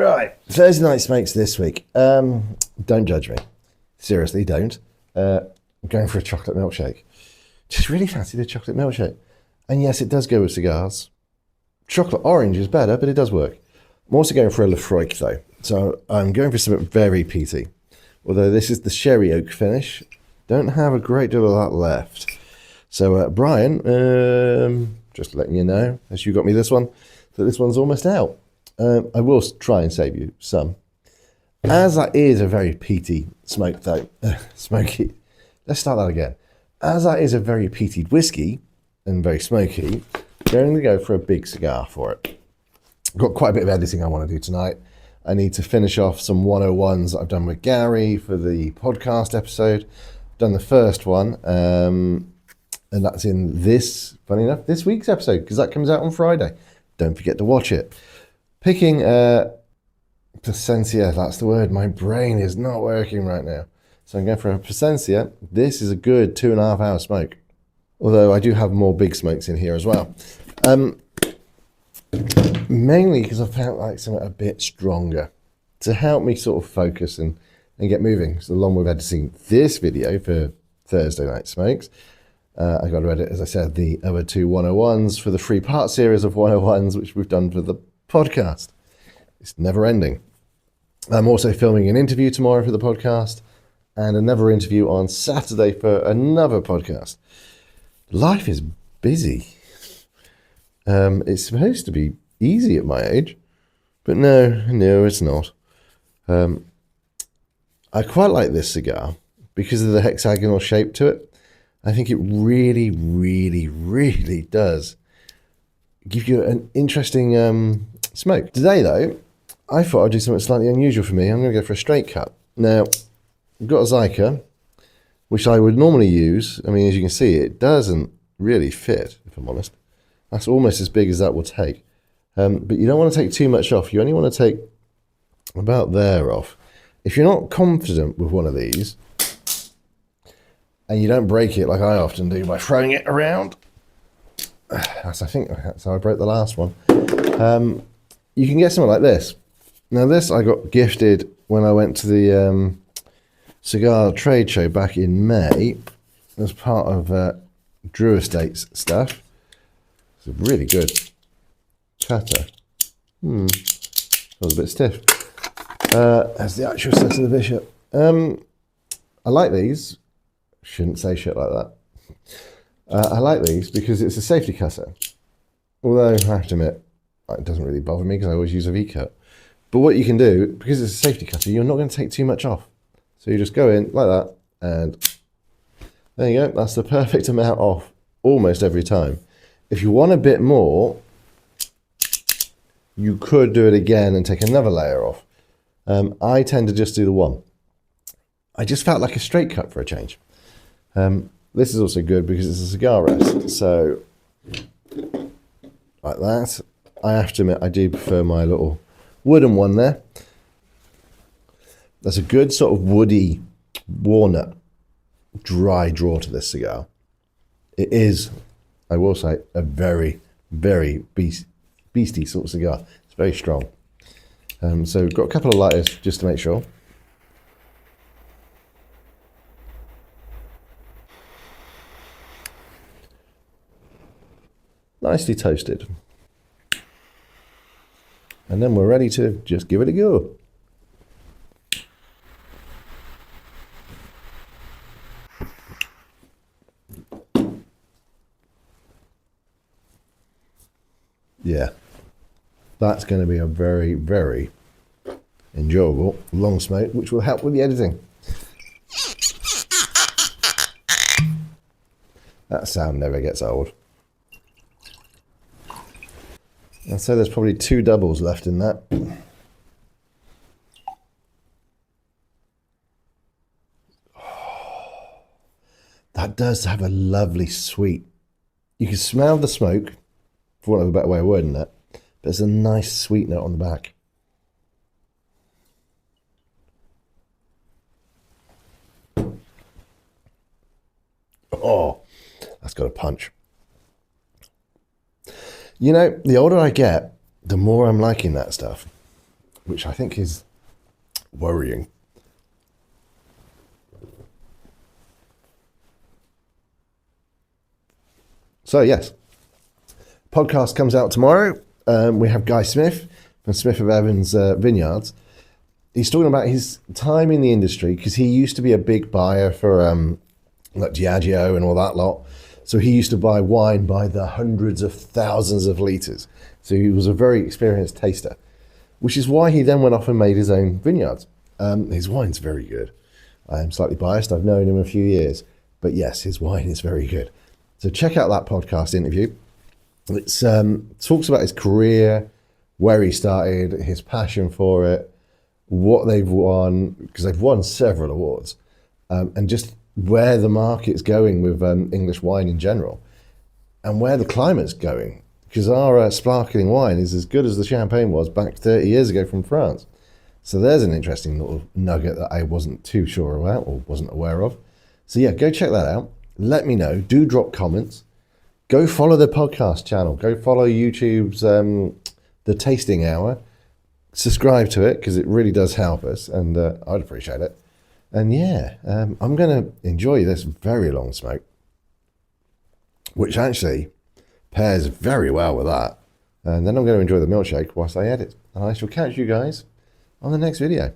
Right, Thursday night smokes this week. Don't judge me. Seriously, don't. I'm going for a chocolate milkshake. Just really fancy the chocolate milkshake. And yes, it does go with cigars. Chocolate orange is better, but it does work. I'm also going for a Laphroaig though. So I'm going for something very peaty. Although this is the sherry oak finish. Don't have a great deal of that left. So Brian, just letting you know, as you got me this one, that this one's almost out. I will try and save you some. As that is a very peaty smoke though, smoky, let's start that again. As that is a very peaty whiskey and very smoky, I'm going to go for a big cigar for it. I've got quite a bit of editing I want to do tonight. I need to finish off some 101s that I've done with Gary for the podcast episode. I've done the first one, and that's in this, funny enough, this week's episode, because that comes out on Friday. Don't forget to watch it. Picking Placencia, that's the word. My brain is not working right now. So I'm going for a Placencia. This is a good 2.5 hour smoke. Although I do have more big smokes in here as well. Mainly because I felt like something a bit stronger to help me sort of focus and get moving. So along with editing this video for Thursday Night Smokes, I got to edit, as I said, the other two 101s for the 3-part series of 101s, which we've done for the podcast. It's never ending. I'm also filming an interview tomorrow for the podcast and another interview on Saturday for another podcast. Life is busy. It's supposed to be easy at my age, but no, it's not. I quite like this cigar because of the hexagonal shape to it. I think it really, really, really does give you an interesting smoke. Today, though, I thought I'd do something slightly unusual for me. I'm going to go for a straight cut. Now, I've got a Zyka, which I would normally use. I mean, as you can see, it doesn't really fit, if I'm honest. That's almost as big as that will take. But you don't want to take too much off. You only want to take about there off. If you're not confident with one of these, and you don't break it like I often do by throwing it around, I think that's how I broke the last one. You can get something like this. Now this I got gifted when I went to the cigar trade show back in May as part of Drew Estates stuff. It's a really good cutter. Feels a bit stiff. As the actual set of the bishop. I like these. Shouldn't say shit like that. I like these because it's a safety cutter. Although I have to admit, it doesn't really bother me because I always use a V-cut. But what you can do, because it's a safety cutter, you're not going to take too much off. So you just go in like that, and there you go. That's the perfect amount off almost every time. If you want a bit more, you could do it again and take another layer off. I tend to just do the one. I just felt like a straight cut for a change. This is also good because it's a cigar rest. So, like that. I have to admit, I do prefer my little wooden one there. There's a good sort of woody, walnut, dry draw to this cigar. It is, I will say, a very, very beastie sort of cigar. It's very strong. So got a couple of lighters just to make sure. Nicely toasted. And then we're ready to just give it a go. Yeah, that's going to be a very, very enjoyable long smoke, which will help with the editing. That sound never gets old. I'd say there's probably 2 doubles left in that. Oh, that does have a lovely sweet. You can smell the smoke, for want of a better way of wording that. There's a nice sweet note on the back. Oh, that's got a punch. You know, the older I get, the more I'm liking that stuff. which I think is worrying. So yes, podcast comes out tomorrow. We have Guy Smith from Smith of Evans Vineyards. He's talking about his time in the industry because he used to be a big buyer for like Diageo and all that lot. So he used to buy wine by the hundreds of thousands of litres. So he was a very experienced taster, which is why he then went off and made his own vineyards. His wine's very good. I am slightly biased. I've known him a few years. But yes, his wine is very good. So check out that podcast interview. It talks about his career, where he started, his passion for it, what they've won, because they've won several awards, and just where the market's going with English wine in general, and where the climate's going, because our sparkling wine is as good as the champagne was back 30 years ago from France. So there's an interesting little nugget that I wasn't too sure about or wasn't aware of. So yeah, go check that out. Let me know. Do drop comments. Go follow the podcast channel. Go follow YouTube's The Tasting Hour. Subscribe to it because it really does help us, and I'd appreciate it. And yeah, I'm going to enjoy this very long smoke, which actually pairs very well with that. And then I'm going to enjoy the milkshake whilst I edit. And I shall catch you guys on the next video.